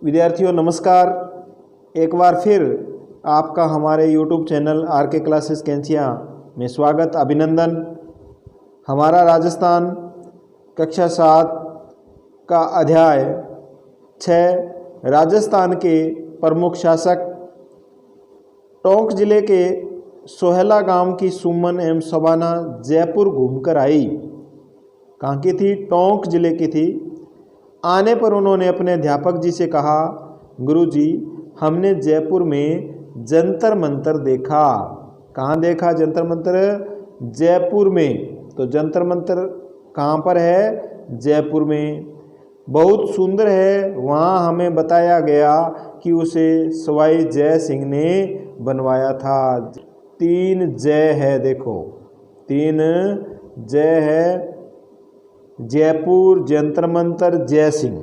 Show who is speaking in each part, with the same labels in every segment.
Speaker 1: विद्यार्थियों नमस्कार। एक बार फिर आपका हमारे YouTube channel RK classes Kainchiya में स्वागत, अभिनंदन। हमारा राजस्थान कक्षा 7 का अध्याय 6 राजस्थान के प्रमुख शासक। टोंक जिले के सोहेला गांव की सुमन एवं शबाना जयपुर घूमकर आई। कहाँ की थी? टोंक जिले की थी। आने पर उन्होंने अपने अध्यापक जी से कहा, गुरुजी हमने जयपुर में जंतर मंतर देखा। कहाँ देखा जंतर मंतर? जयपुर में। तो जंतर मंतर कहाँ पर है? जयपुर में। बहुत सुंदर है। वहाँ हमें बताया गया कि उसे सवाई जय सिंह ने बनवाया था। 3 जय है, देखो 3 जय है। जयपुर, जंतर मंतर, जय सिंह।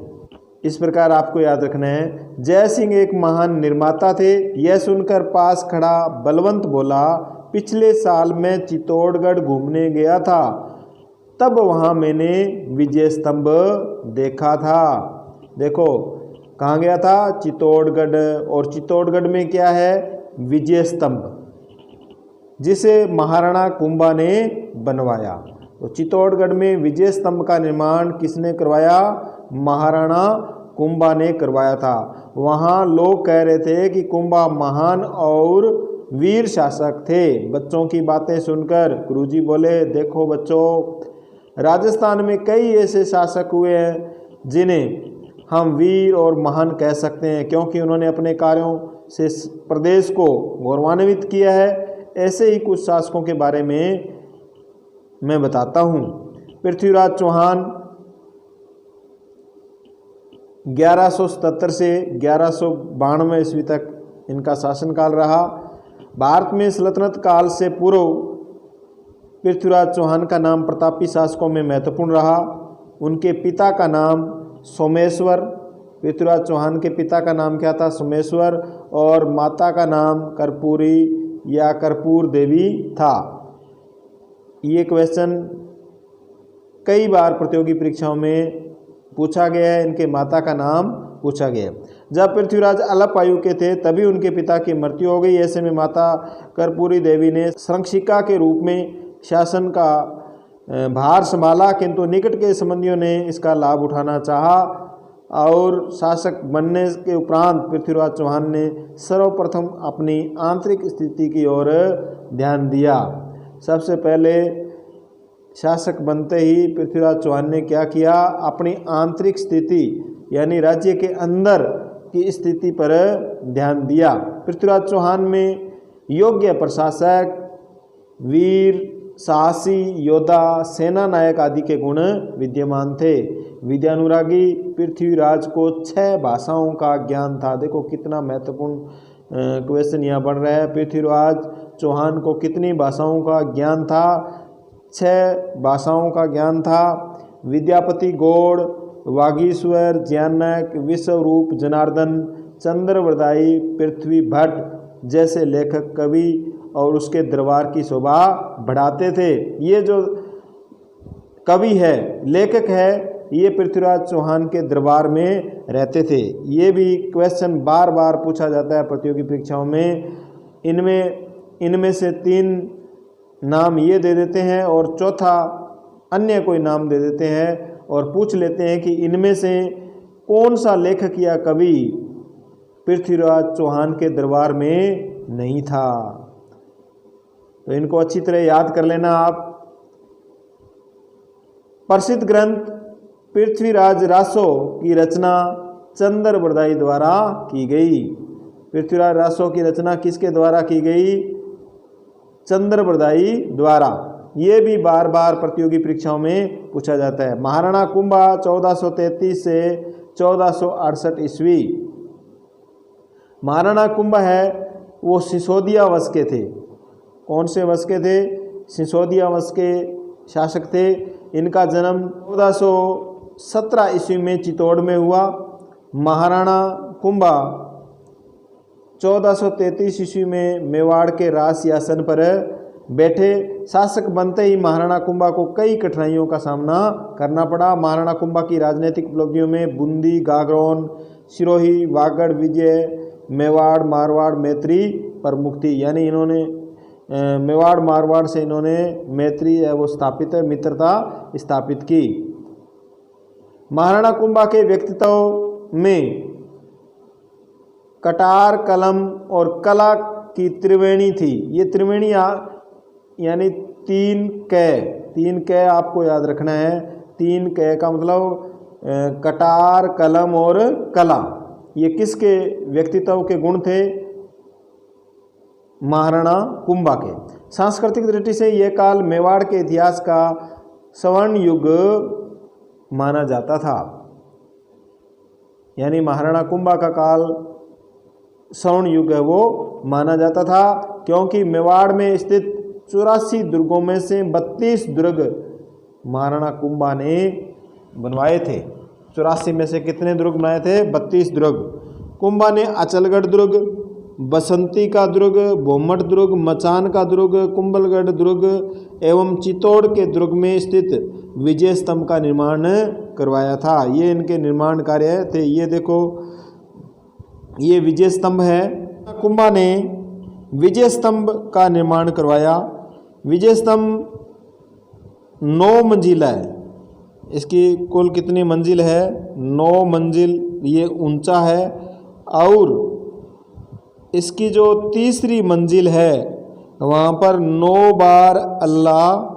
Speaker 1: इस प्रकार आपको याद रखना है। जय सिंह एक महान निर्माता थे। यह सुनकर पास खड़ा बलवंत बोला, पिछले साल मैं चित्तौड़गढ़ घूमने गया था, तब वहाँ मैंने विजय स्तंभ देखा था। देखो कहाँ गया था? चित्तौड़गढ़। और चित्तौड़गढ़ में क्या है? विजय स्तंभ, जिसे महाराणा कुंभा ने बनवाया। तो चित्तौड़गढ़ में विजय स्तंभ का निर्माण किसने करवाया? महाराणा कुंभा ने करवाया था। वहाँ लोग कह रहे थे कि कुंभा महान और वीर शासक थे। बच्चों की बातें सुनकर गुरुजी बोले, देखो बच्चों, राजस्थान में कई ऐसे शासक हुए हैं जिन्हें हम वीर और महान कह सकते हैं, क्योंकि उन्होंने अपने कार्यों से प्रदेश को गौरवान्वित किया है। ऐसे ही कुछ शासकों के बारे में मैं बताता हूँ। पृथ्वीराज चौहान 1177 से 1192 ईस्वी तक इनका शासनकाल रहा। भारत में सल्तनत काल से पूर्व पृथ्वीराज चौहान का नाम प्रतापी शासकों में महत्वपूर्ण रहा। उनके पिता का नाम सोमेश्वर, पृथ्वीराज चौहान के पिता का नाम क्या था? सोमेश्वर। और माता का नाम कर्पूरी या कर्पूर देवी था। ये क्वेश्चन कई बार प्रतियोगी परीक्षाओं में पूछा गया है। इनके माता का नाम पूछा गया। जब पृथ्वीराज अल्प आयु के थे तभी उनके पिता की मृत्यु हो गई। ऐसे में माता कर्पूरी देवी ने संरक्षिका के रूप में शासन का भार संभाला, किंतु निकट के संबंधियों ने इसका लाभ उठाना चाहा और शासक बनने के उपरांत पृथ्वीराज चौहान ने सर्वप्रथम अपनी आंतरिक स्थिति की ओर ध्यान दिया। सबसे पहले शासक बनते ही पृथ्वीराज चौहान ने क्या किया? अपनी आंतरिक स्थिति यानी राज्य के अंदर की स्थिति पर ध्यान दिया। पृथ्वीराज चौहान में योग्य प्रशासक, वीर, साहसी योद्धा, सेना नायक आदि के गुण विद्यमान थे। विद्यानुरागी पृथ्वीराज को 6 भाषाओं का ज्ञान था। देखो कितना महत्वपूर्ण क्वेश्चन यहाँ बढ़ रहा है। पृथ्वीराज चौहान को कितनी भाषाओं का ज्ञान था? 6 भाषाओं का ज्ञान था। विद्यापति गौड़, वागीश्वर, ज्ञानक, विश्वरूप जनार्दन, चंद्रवरदाई, पृथ्वी भट्ट जैसे लेखक कवि और उसके दरबार की शोभा बढ़ाते थे। ये जो कवि है, लेखक है, ये पृथ्वीराज चौहान के दरबार में रहते थे। ये भी क्वेश्चन बार बार पूछा जाता है प्रतियोगी परीक्षाओं में। इनमें से 3 नाम ये दे देते हैं और चौथा अन्य कोई नाम दे देते हैं और पूछ लेते हैं कि इनमें से कौन सा लेखक या कवि पृथ्वीराज चौहान के दरबार में नहीं था। तो इनको अच्छी तरह याद कर लेना आप। प्रसिद्ध ग्रंथ पृथ्वीराज रासो की रचना चंद्रवरदाई द्वारा की गई। पृथ्वीराज रासो की रचना किसके द्वारा की गई? चंद्रवरदाई द्वारा। ये भी बार बार प्रतियोगी परीक्षाओं में पूछा जाता है। महाराणा कुंभा 1433 से 1468 ईस्वी। महाराणा कुंभा है वो सिसोदिया वंश के थे। कौन से वंश के थे? सिसोदिया वंश के शासक थे। इनका जन्म 1417 ईस्वी में चित्तौड़ में हुआ। महाराणा कुंभा 1433 ईस्वी में मेवाड़ के राज सिंहासन पर बैठे। शासक बनते ही महाराणा कुंभा को कई कठिनाइयों का सामना करना पड़ा। महाराणा कुंभा की राजनीतिक उपलब्धियों में बूंदी, गागरोन, सिरोही, वागड़, विजय, मेवाड़, मारवाड़, मैत्री पर मुक्ति। यानी इन्होंने मेवाड़ मारवाड़ से इन्होंने मैत्री है वो स्थापित है, मित्रता स्थापित की। महाराणा कुंभा के व्यक्तित्व में कटार, कलम और कला की त्रिवेणी थी। ये त्रिवेणी यानी तीन कै आपको याद रखना है। तीन कै का मतलब कटार, कलम और कला। ये किसके व्यक्तित्व के गुण थे? महाराणा कुंभा के। सांस्कृतिक दृष्टि से यह काल मेवाड़ के इतिहास का स्वर्ण युग माना जाता था। यानी महाराणा कुंभा का काल स्वर्ण युग है वो माना जाता था, क्योंकि मेवाड़ में स्थित 84 दुर्गों में से 32 दुर्ग महाराणा कुंभा ने बनवाए थे। 84 में से कितने दुर्ग बनाए थे? 32 दुर्ग। कुंभा ने अचलगढ़ दुर्ग, बसंती का दुर्ग, भोमट दुर्ग, मचान का दुर्ग, कुंभलगढ़ दुर्ग एवं चित्तौड़ के दुर्ग में स्थित विजय स्तंभ का निर्माण करवाया था। ये इनके निर्माण कार्य थे। ये देखो, ये विजय स्तंभ है। कुंभा ने विजय स्तंभ का निर्माण करवाया। विजय स्तंभ 9 मंजिला है। इसकी कुल कितनी मंजिल है? 9 मंजिल। ये ऊंचा है और इसकी जो तीसरी मंजिल है वहाँ पर 9 बार अल्लाह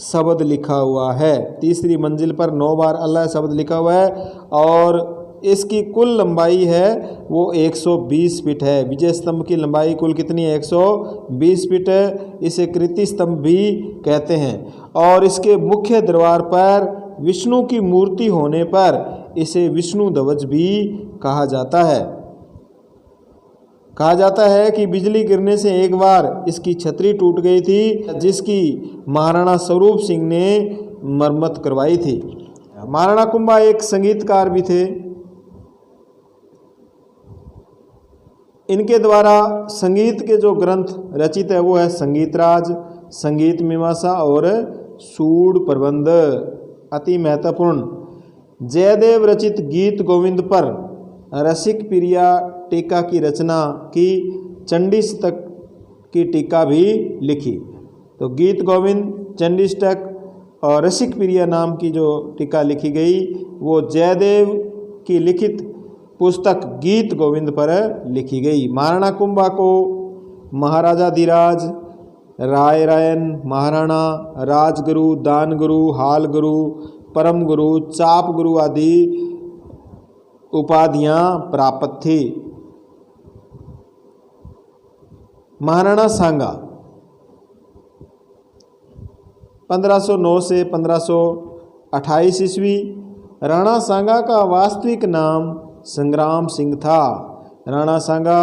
Speaker 1: शब्द लिखा हुआ है। तीसरी मंजिल पर 9 बार अल्लाह शब्द लिखा हुआ है और इसकी कुल लंबाई है वो 120 फीट है। विजय स्तंभ की लंबाई कुल कितनी है? 120 फीट है। इसे कृति स्तंभ भी कहते हैं। और इसके मुख्य द्वार पर विष्णु की मूर्ति होने पर इसे विष्णु ध्वज भी कहा जाता है। कहा जाता है कि बिजली गिरने से एक बार इसकी छतरी टूट गई थी, जिसकी महाराणा स्वरूप सिंह ने मरम्मत करवाई थी। महाराणा कुंभा एक संगीतकार भी थे। इनके द्वारा संगीत के जो ग्रंथ रचित है वो है संगीत राज, संगीत मीमांसा और सूड प्रबंध। अति महत्वपूर्ण जयदेव रचित गीत गोविंद पर रसिक प्रिया टीका की रचना की, चंडी शतक की टीका भी लिखी। तो गीत गोविंद, चंडी शतक और रसिक प्रिया नाम की जो टीका लिखी गई वो जयदेव की लिखित पुस्तक गीत गोविंद पर लिखी गई। महाराणा कुंभा को महाराजा धीराज, राय रायन, महाराणा, राजगुरु, दानगुरु, हाल गुरु, परम गुरु, चाप गुरु आदि उपाधियां प्राप्त थी। महाराणा सांगा 1509 से 1528 ईस्वी। राणा सांगा का वास्तविक नाम संग्राम सिंह था। राणा सांगा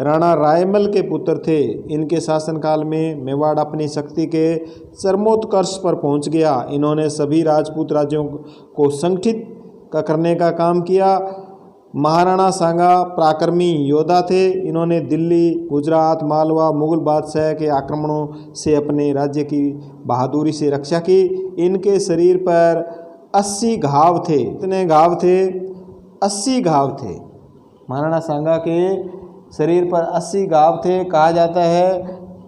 Speaker 1: राणा रायमल के पुत्र थे। इनके शासनकाल में मेवाड़ अपनी शक्ति के चरमोत्कर्ष पर पहुंच गया। इन्होंने सभी राजपूत राज्यों को संगठित करने का काम किया। महाराणा सांगा पराक्रमी योद्धा थे। इन्होंने दिल्ली, गुजरात, मालवा, मुगल बादशाह के आक्रमणों से अपने राज्य की बहादुरी से रक्षा की। इनके शरीर पर 80 घाव थे। कितने घाव थे? 80 घाव थे। महाराणा सांगा के शरीर पर 80 घाव थे। कहा जाता है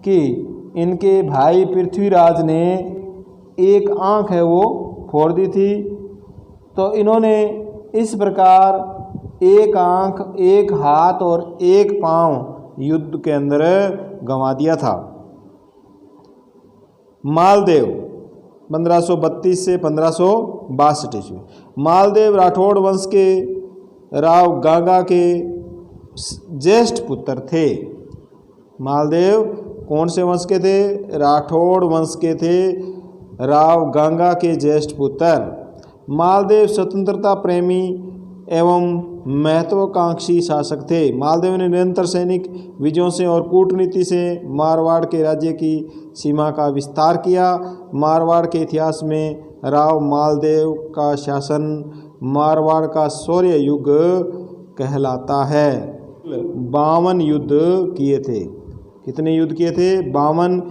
Speaker 1: कि इनके भाई पृथ्वीराज ने एक आंख है वो फोड़ दी थी। तो इन्होंने इस प्रकार एक आंख, एक हाथ और एक पांव युद्ध के अंदर गंवा दिया था। मालदेव 1532 से 1562 ईस्वी। मालदेव राठौड़ वंश के राव गांगा के ज्येष्ठ पुत्र थे। मालदेव कौन से वंश के थे? राठौड़ वंश के थे, राव गांगा के ज्येष्ठ पुत्र। मालदेव स्वतंत्रता प्रेमी एवं महत्वाकांक्षी शासक थे। मालदेव ने निरंतर सैनिक विजयों से और कूटनीति से मारवाड़ के राज्य की सीमा का विस्तार किया। मारवाड़ के इतिहास में राव मालदेव का शासन मारवाड़ का शौर्य युग कहलाता है। 52 युद्ध किए थे। कितने युद्ध किए थे? 52।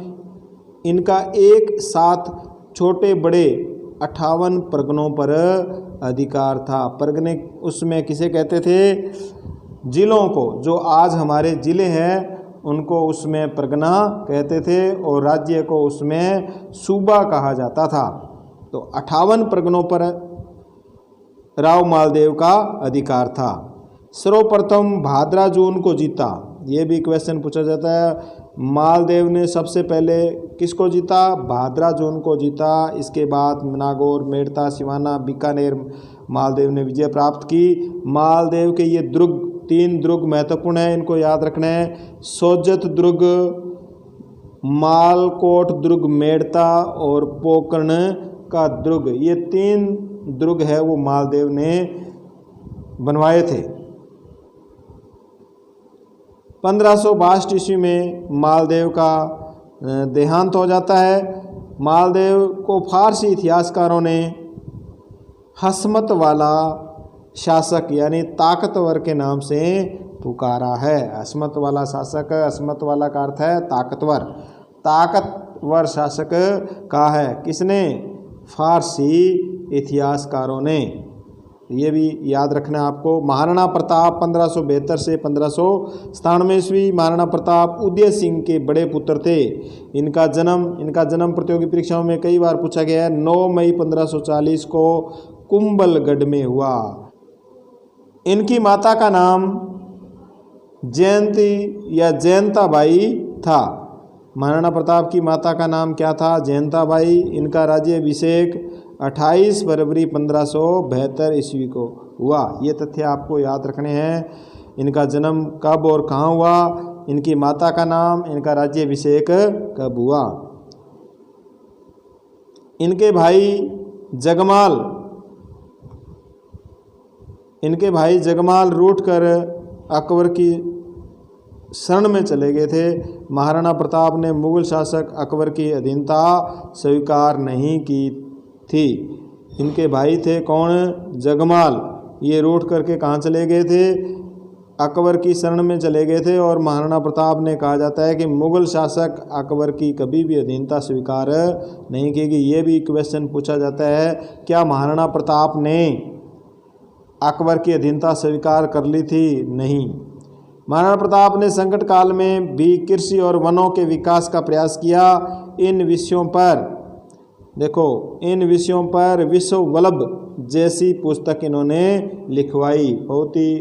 Speaker 1: इनका एक साथ छोटे बड़े 58 परगनों पर अधिकार था। परगने उसमें किसे कहते थे? जिलों को। जो आज हमारे ज़िले हैं उनको उसमें परगना कहते थे और राज्य को उसमें सूबा कहा जाता था। तो 58 परगनों पर राव मालदेव का अधिकार था। सर्वप्रथम भाद्रा जून को जीता, ये भी क्वेश्चन पूछा जाता है। मालदेव ने सबसे पहले किसको जीता? भाद्रा जून को जीता। इसके बाद नागौर, मेड़ता, सिवाना, बीकानेर मालदेव ने विजय प्राप्त की। मालदेव के ये दुर्ग, 3 दुर्ग महत्वपूर्ण है, इनको याद रखना है। सोजत दुर्ग, मालकोट दुर्ग मेड़ता और पोकर्ण का दुर्ग, ये 3 दुर्ग है वो मालदेव ने बनवाए थे। 1562 ईस्वी में मालदेव का देहांत हो जाता है। मालदेव को फारसी इतिहासकारों ने हसमत वाला शासक यानी ताकतवर के नाम से पुकारा है। हसमत वाला शासक, हसमत वाला का अर्थ है ताकतवर, ताकतवर शासक कहा है किसने? फारसी इतिहासकारों ने। ये भी याद रखना है आपको। महाराणा प्रताप 1572 से 1597 ईस्वी। महाराणा प्रताप उदय सिंह के बड़े पुत्र थे। इनका जन्म प्रतियोगी परीक्षाओं में कई बार पूछा गया है। 9 मई 1540 को कुंभलगढ़ में हुआ। इनकी माता का नाम जयंती या जयंताबाई था। महाराणा प्रताप की माता का नाम क्या था? जयंताबाई। इनका राज्याभिषेक 28 फरवरी 1572 ईस्वी को हुआ। ये तथ्य आपको याद रखने हैं। इनका जन्म कब और कहाँ हुआ, इनकी माता का नाम, इनका राज्याभिषेक कब हुआ। इनके भाई जगमाल रूठ कर अकबर की शरण में चले गए थे। महाराणा प्रताप ने मुगल शासक अकबर की अधीनता स्वीकार नहीं की थी। इनके भाई थे कौन? जगमाल। ये रूठ करके कहाँ चले गए थे? अकबर की शरण में चले गए थे। और महाराणा प्रताप ने कहा जाता है कि मुगल शासक अकबर की कभी भी अधीनता स्वीकार नहीं की। ये भी क्वेश्चन पूछा जाता है, क्या महाराणा प्रताप ने अकबर की अधीनता स्वीकार कर ली थी? नहीं। महाराणा प्रताप ने संकट काल में भी कृषि और वनों के विकास का प्रयास किया। इन विषयों पर विश्व वल्लभ जैसी पुस्तक इन्होंने लिखवाई। बहुत ही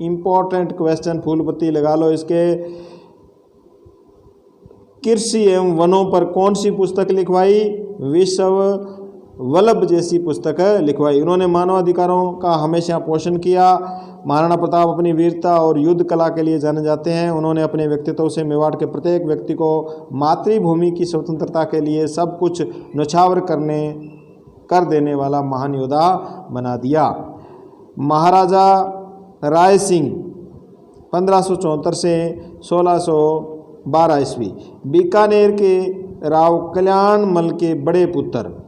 Speaker 1: इम्पोर्टेंट क्वेश्चन, फूलपत्ती लगा लो इसके। कृषि एवं वनों पर कौन सी पुस्तक लिखवाई? विश्व वल्लभ जैसी पुस्तक लिखवाई। उन्होंने मानव अधिकारों का हमेशा पोषण किया। महाराणा प्रताप अपनी वीरता और युद्ध कला के लिए जाने जाते हैं। उन्होंने अपने व्यक्तित्व से मेवाड़ के प्रत्येक व्यक्ति को मातृभूमि की स्वतंत्रता के लिए सब कुछ न्यौछावर कर देने वाला महान योद्धा बना दिया। महाराजा राय सिंह 1574 से 1612 ईस्वी। बीकानेर के राव कल्याणमल के बड़े पुत्र।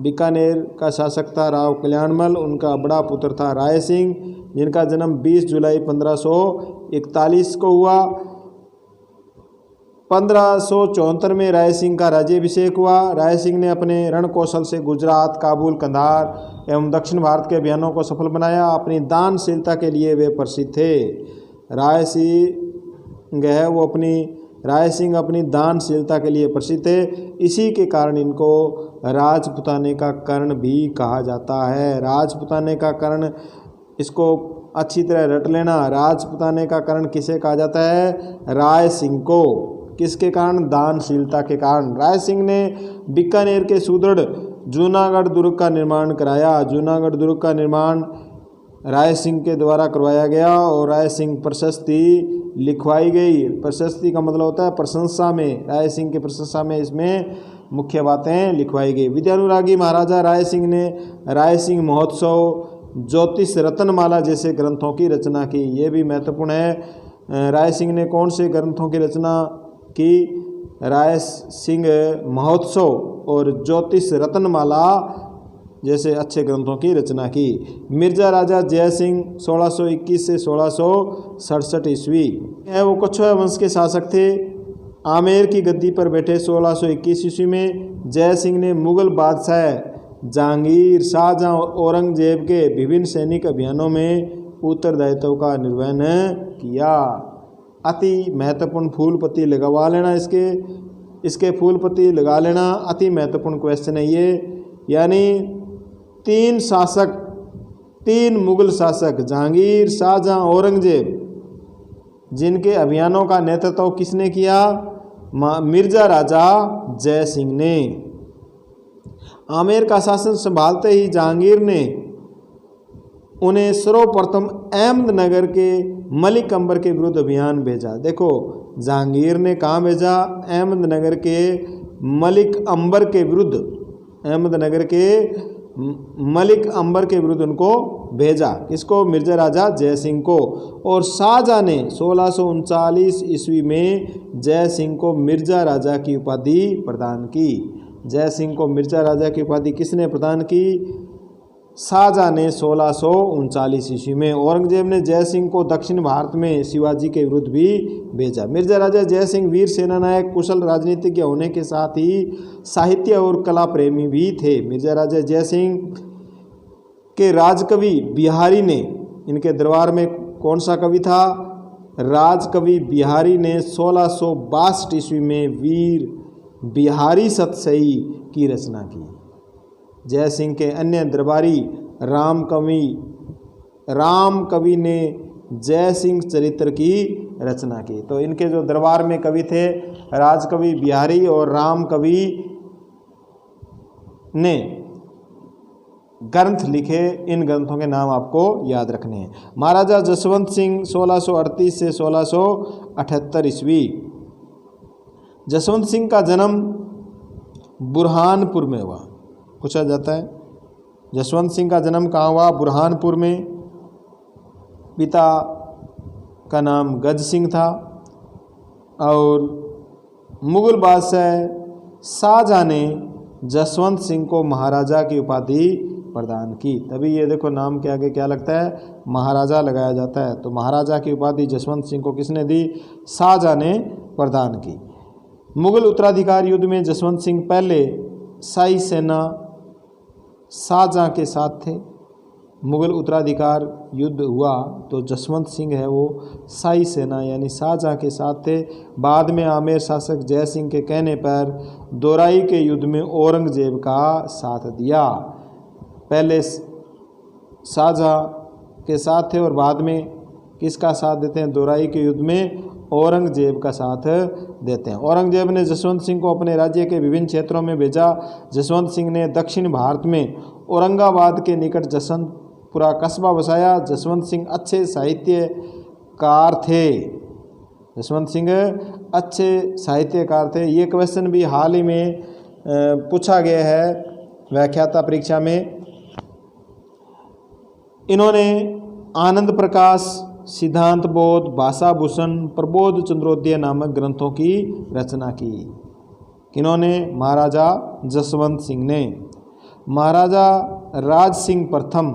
Speaker 1: बीकानेर का शासक था राव कल्याणमल, उनका बड़ा पुत्र था राय सिंह, जिनका जन्म 20 जुलाई 1541 को हुआ। 1574 में राय सिंह का राज्याभिषेक हुआ। राय सिंह ने अपने रण कौशल से गुजरात, काबुल, कंधार एवं दक्षिण भारत के अभियानों को सफल बनाया। अपनी दानशीलता के लिए वे प्रसिद्ध थे। राय सिंह अपनी दानशीलता के लिए प्रसिद्ध थे। इसी के कारण इनको राजपुताने का कर्ण भी कहा जाता है। राजपुताने का कर्ण, इसको अच्छी तरह रट लेना। राजपुताने का कर्ण किसे कहा जाता है? राय सिंह को। किसके कारण? दानशीलता के कारण। राय सिंह ने बीकानेर के सुदृढ़ जूनागढ़ दुर्ग का निर्माण कराया। जूनागढ़ दुर्ग का निर्माण राय सिंह के द्वारा करवाया गया और राय सिंह प्रशस्ति लिखवाई गई। प्रशस्ति का मतलब होता है प्रशंसा में। राय सिंह की प्रशंसा में इसमें मुख्य बातें लिखवाई गई। विद्यानुरागी महाराजा राय सिंह ने राय सिंह महोत्सव, ज्योतिष रत्नमाला जैसे ग्रंथों की रचना की। ये भी महत्वपूर्ण है। राय सिंह ने कौन से ग्रंथों की रचना की? राय सिंह महोत्सव और ज्योतिष रत्नमाला जैसे अच्छे ग्रंथों की रचना की। मिर्जा राजा जय सिंह 1621 से 1667 ईस्वी है, वो कछुआ वंश के शासक थे। आमेर की गद्दी पर बैठे 1621 ईस्वी में जय सिंह ने मुगल बादशाह जहांगीर, शाहजहां और औरंगजेब के विभिन्न सैनिक अभियानों में उत्तरदायित्व का निर्वहन किया। अति महत्वपूर्ण फूल पत्ती लगवा लेना, इसके फूल पत्ती लगा लेना, अति महत्वपूर्ण क्वेश्चन है ये। यानी तीन मुगल शासक जहांगीर, शाहजहां, औरंगजेब, जिनके अभियानों का नेतृत्व किसने किया? मिर्जा राजा जय सिंह ने। आमेर का शासन संभालते ही जहांगीर ने उन्हें सर्वप्रथम अहमदनगर के मलिक अंबर के विरुद्ध अभियान भेजा। देखो, जहांगीर ने कहाँ भेजा? अहमदनगर के मलिक अंबर के विरुद्ध, अहमदनगर के मलिक अंबर के विरुद्ध उनको भेजा। किसको? मिर्जा राजा जय सिंह को। और शाहजहां ने 1639 ईस्वी में जय सिंह को मिर्जा राजा की उपाधि प्रदान की। जय सिंह को मिर्जा राजा की उपाधि किसने प्रदान की? शाहजहां ने 1639 ईस्वी में। औरंगजेब ने जय सिंह को दक्षिण भारत में शिवाजी के विरुद्ध भी भेजा। मिर्जा राजा जय सिंह वीर सेना नायक, कुशल राजनीतिज्ञ होने के साथ ही साहित्य और कला प्रेमी भी थे। मिर्जा राजा जय सिंह के राजकवि बिहारी ने, इनके दरबार में कौन सा कवि था? राजकवि बिहारी ने 1662 ईस्वी में वीर बिहारी सतसई की रचना की। जय सिंह के अन्य दरबारी राम कवि ने जय सिंह चरित्र की रचना की। तो इनके जो दरबार में कवि थे, राजकवि बिहारी और राम कवि ने ग्रंथ लिखे। इन ग्रंथों के नाम आपको याद रखने हैं। महाराजा जसवंत सिंह 1638 से 1678 ईस्वी। जसवंत सिंह का जन्म बुरहानपुर में हुआ। पूछा जाता है जसवंत सिंह का जन्म कहाँ हुआ? बुरहानपुर में। पिता का नाम गज सिंह था और मुगल बादशाह शाहजहां ने जसवंत सिंह को महाराजा की उपाधि प्रदान की। तभी ये देखो, नाम के आगे क्या लगता है? महाराजा लगाया जाता है। तो महाराजा की उपाधि जसवंत सिंह को किसने दी? शाहजहां ने प्रदान की। मुगल उत्तराधिकार युद्ध में जसवंत सिंह पहले शाही सेना शाहजहां के साथ थे। मुगल उत्तराधिकार युद्ध हुआ तो जसवंत सिंह है वो शाही सेना यानी शाहजहां के साथ थे। बाद में आमेर शासक जय सिंह के कहने पर दोराई के युद्ध में औरंगजेब का साथ दिया। पहले शाहजहां के साथ थे और बाद में किसका साथ देते हैं? दोराई के युद्ध में औरंगजेब का साथ देते हैं। औरंगजेब ने जसवंत सिंह को अपने राज्य के विभिन्न क्षेत्रों में भेजा। जसवंत सिंह ने दक्षिण भारत में औरंगाबाद के निकट जसवंतपुरा कस्बा बसाया। जसवंत सिंह अच्छे साहित्यकार थे। जसवंत सिंह अच्छे साहित्यकार थे। ये क्वेश्चन भी हाल ही में पूछा गया है व्याख्याता परीक्षा में। इन्होंने आनंद प्रकाश, सिद्धांत बोध, भाषा भूषण, प्रबोध चंद्रोदय नामक ग्रंथों की रचना की। किन्होंने? महाराजा जसवंत सिंह ने। महाराजा राज सिंह प्रथम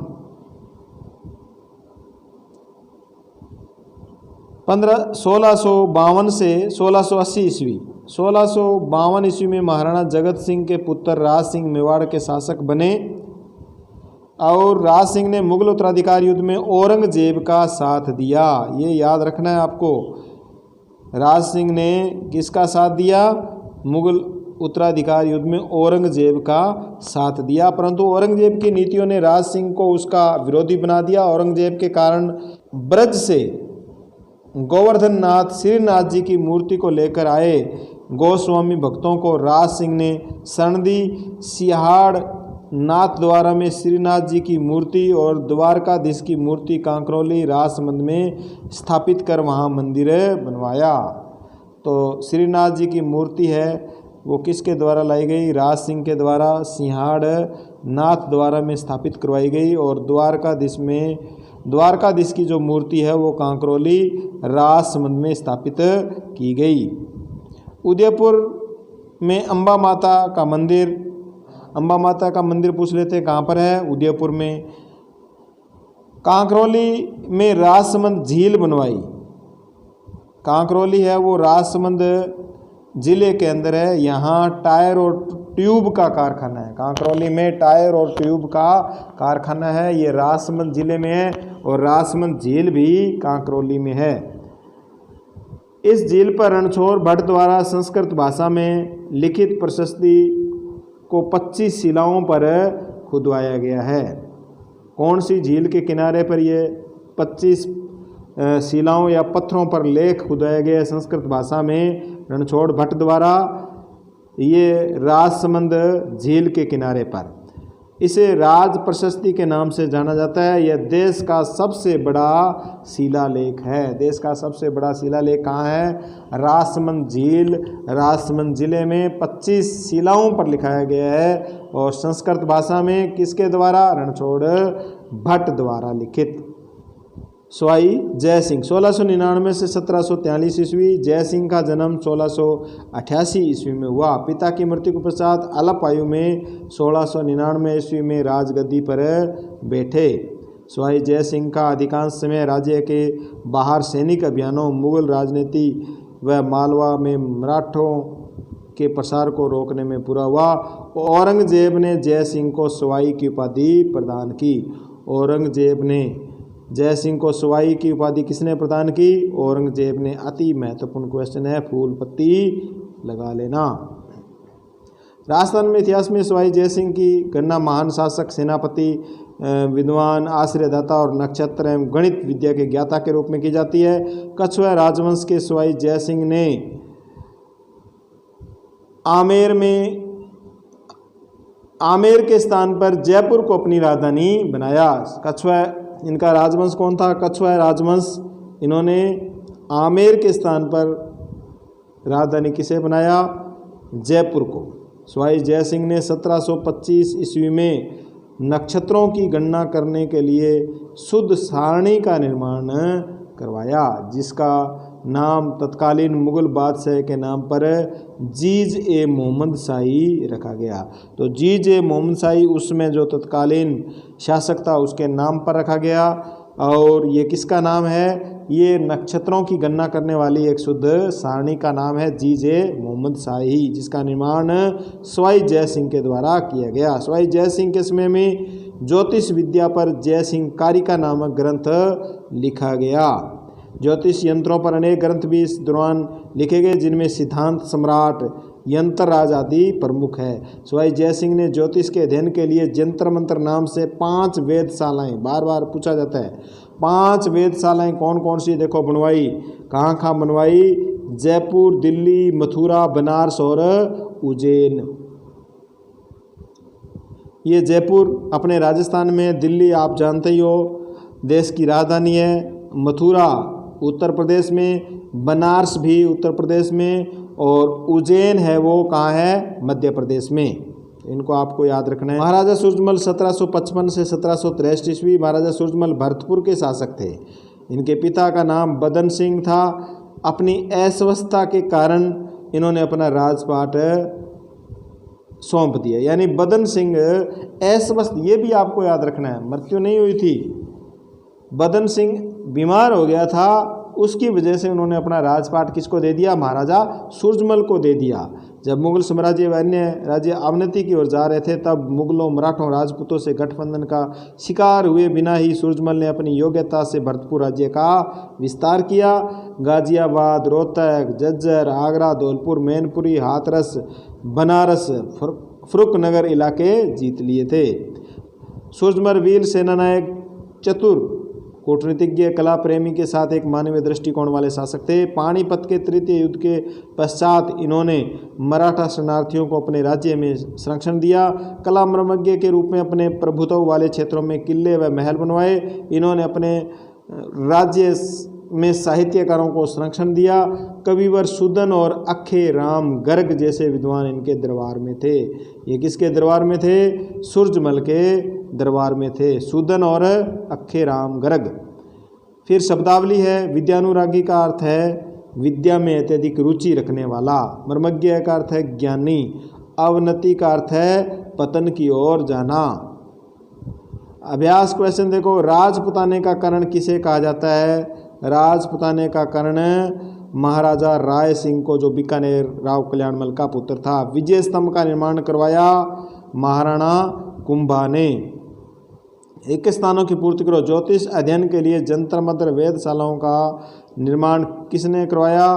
Speaker 1: 1652 से 1680 ईस्वी। 1652 ईस्वी में महाराणा जगत सिंह के पुत्र राज सिंह मेवाड़ के शासक बने और राज सिंह ने मुगल उत्तराधिकार युद्ध में औरंगजेब का साथ दिया। ये याद रखना है आपको। राज सिंह ने किसका साथ दिया? मुगल उत्तराधिकार युद्ध में औरंगजेब का साथ दिया। परंतु औरंगजेब की नीतियों ने राज सिंह को उसका विरोधी बना दिया। औरंगजेब के कारण ब्रज से गोवर्धन नाथ श्रीनाथ जी की मूर्ति को लेकर आए गोस्वामी भक्तों को राज सिंह ने शरण दी। सिहाड़ नाथ द्वारा में श्रीनाथ जी की मूर्ति और द्वारकाधीश की मूर्ति कांकरोली राजसमंद में स्थापित कर वहाँ मंदिर बनवाया। तो श्रीनाथ जी की मूर्ति है वो किसके द्वारा लाई गई? राज सिंह के द्वारा सिहाड़ नाथ द्वारा में स्थापित करवाई गई। और द्वारकाधीश की जो मूर्ति है वो कांकरोली राजसमंद में स्थापित की गई। उदयपुर में अम्बा माता का मंदिर, अम्बा माता का मंदिर पूछ लेते कहाँ पर है? उदयपुर में। कांकरोली में राजसमंद झील बनवाई। कांकरोली है वो राजसमंद जिले के अंदर है। यहाँ टायर और ट्यूब का कारखाना है। कांकरौली में टायर और ट्यूब का कारखाना है। ये राजसमंद जिले में है और राजसमंद झील भी कांकरौली में है। इस झील पर रणछोड़ भट्ट द्वारा संस्कृत भाषा में लिखित प्रशस्ति को 25 शिलाओं पर खुदवाया गया है। कौन सी झील के किनारे पर ये 25 शिलाओं या पत्थरों पर लेख खुदवाया गया है संस्कृत भाषा में रणछोड़ भट्ट द्वारा? ये राजसमंद झील के किनारे पर। इसे राज प्रशस्ति के नाम से जाना जाता है। यह देश का सबसे बड़ा शिलालेख है। देश का सबसे बड़ा शिलालेख कहाँ है? राजसमंद झील, राजसमंद जिले में 25 शिलाओं पर लिखाया गया है और संस्कृत भाषा में किसके द्वारा? रणछोड़ भट्ट द्वारा लिखित। स्वाई जय सिंह 1699 से 1743 ईस्वी। जय सिंह का जन्म 1688 ईस्वी में हुआ। पिता की मृत्यु के पश्चात अल्प आयु में 1699 ईस्वी में राजगद्दी पर बैठे। स्वाई जय सिंह का अधिकांश समय राज्य के बाहर सैनिक अभियानों, मुगल राजनीति व मालवा में मराठों के प्रसार को रोकने में पूरा हुआ। औरंगजेब ने जय सिंह को स्वाई की उपाधि प्रदान की। औरंगजेब ने जय सिंह को स्वाई की उपाधि किसने प्रदान की? औरंगजेब ने। अति महत्वपूर्ण क्वेश्चन है, फूल पत्ती लगा लेना। राजस्थान में इतिहास में स्वाई जय सिंह की गणना महान शासक, सेनापति, विद्वान, आश्रयदाता और नक्षत्र एवं गणित विद्या के ज्ञाता के रूप में की जाती है। कछुआ राजवंश के स्वाई जय सिंह ने आमेर के स्थान पर जयपुर को अपनी राजधानी बनाया। कछुआ इनका राजवंश कौन था? कछुआ राजवंश। इन्होंने आमेर के स्थान पर राजधानी किसे बनाया? जयपुर को। स्वाई जय सिंह ने 1725 ईस्वी में नक्षत्रों की गणना करने के लिए शुद्ध सारणी का निर्माण करवाया, जिसका नाम तत्कालीन मुगल बादशाह के नाम पर जीज ए मोहम्मद शाही रखा गया। तो जीज ए मोहम्मद शाही उसमें जो तत्कालीन शासक था उसके नाम पर रखा गया। और ये किसका नाम है? ये नक्षत्रों की गणना करने वाली एक शुद्ध सारणी का नाम है जीज ए मोहम्मद शाही, जिसका निर्माण स्वाई जय सिंह के द्वारा किया गया। स्वाई जय सिंह के समय में ज्योतिष विद्या पर जय सिंह कारिका नामक ग्रंथ लिखा गया। ज्योतिष यंत्रों पर अनेक ग्रंथ भी इस दौरान लिखे गए, जिनमें सिद्धांत सम्राट, यंत्र राज आदि प्रमुख है। स्वाई जय सिंह ने ज्योतिष के अध्ययन के लिए जंतर मंत्र नाम से 5 वेधशालाएं, बार बार पूछा जाता है, 5 वेधशालाएं कौन कौन सी देखो बनवाई, कहाँ बनवाई? जयपुर, दिल्ली, मथुरा, बनारस और उज्जैन। ये जयपुर अपने राजस्थान में, दिल्ली आप जानते ही हो देश की राजधानी है, मथुरा उत्तर प्रदेश में, बनारस भी उत्तर प्रदेश में और उज्जैन है वो कहाँ है? मध्य प्रदेश में। इनको आपको याद रखना है। महाराजा सूरजमल 1755 से 1763 ईस्वी। महाराजा सूरजमल भरतपुर के शासक थे। इनके पिता का नाम बदन सिंह था। अपनी अस्वस्थता के कारण इन्होंने अपना राजपाट सौंप दिया, यानी बदन सिंह अस्वस्थ, ये भी आपको याद रखना है, मृत्यु नहीं हुई थी, बदन सिंह बीमार हो गया था, उसकी वजह से उन्होंने अपना राजपाट किसको दे दिया? महाराजा सूरजमल को दे दिया। जब मुगल साम्राज्य व अन्य राज्य अवनति की ओर जा रहे थे, तब मुगलों, मराठों, राजपूतों से गठबंधन का शिकार हुए बिना ही सूरजमल ने अपनी योग्यता से भरतपुर राज्य का विस्तार किया। गाजियाबाद, रोहतक, झज्जर, आगरा, धौलपुर, मैनपुरी, हाथरस, बनारस, फरुखनगर इलाके जीत लिए थे। सूरजमल वीर सेनानायक, चतुर कूटनीतिज्ञ, कला प्रेमी के साथ एक मानवीय दृष्टिकोण वाले शासक थे। पानीपत के तृतीय युद्ध के पश्चात इन्होंने मराठा शरणार्थियों को अपने राज्य में संरक्षण दिया। कला मर्मज्ञ के रूप में अपने प्रभुत्व वाले क्षेत्रों में किले व महल बनवाए। इन्होंने अपने राज्य में साहित्यकारों को संरक्षण दिया। कविवर सुदन और अखे राम गर्ग जैसे विद्वान इनके दरबार में थे। ये किसके दरबार में थे? सूरजमल के दरबार में थे, सुदन और अखे राम गर्ग। फिर शब्दावली है। विद्यानुरागी का अर्थ है विद्या में अत्यधिक रुचि रखने वाला। मर्मज्ञ का अर्थ है ज्ञानी। अवनति का अर्थ है पतन की ओर जाना। अभ्यास क्वेश्चन देखो, राजपुताने का कर्ण किसे कहा जाता है? राजपुताने का कर्ण महाराजा राय सिंह को, जो बीकानेर राव कल्याणमल का पुत्र था। विजय स्तंभ का निर्माण करवाया महाराणा कुंभा ने। 21 स्थानों की पूर्ति करो। ज्योतिष अध्ययन के लिए जंतर मंत्र वेधशालाओं का निर्माण किसने करवाया?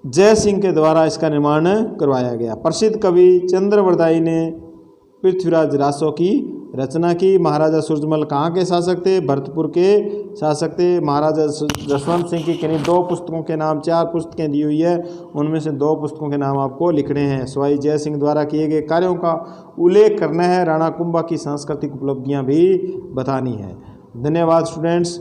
Speaker 1: जय सिंह के द्वारा इसका निर्माण करवाया गया। प्रसिद्ध कवि चंद्रवरदायी ने पृथ्वीराज रासो की रचना की। महाराजा सूरजमल कहाँ के शासक थे? भरतपुर के शासक थे। महाराजा जसवंत सिंह की किन्हीं 2 पुस्तकों के नाम, 4 पुस्तकें दी हुई है, उनमें से 2 पुस्तकों के नाम आपको लिखने हैं। सवाई जय सिंह द्वारा किए गए कार्यों का उल्लेख करना है। राणा कुंभा की सांस्कृतिक उपलब्धियां भी बतानी है। धन्यवाद स्टूडेंट्स।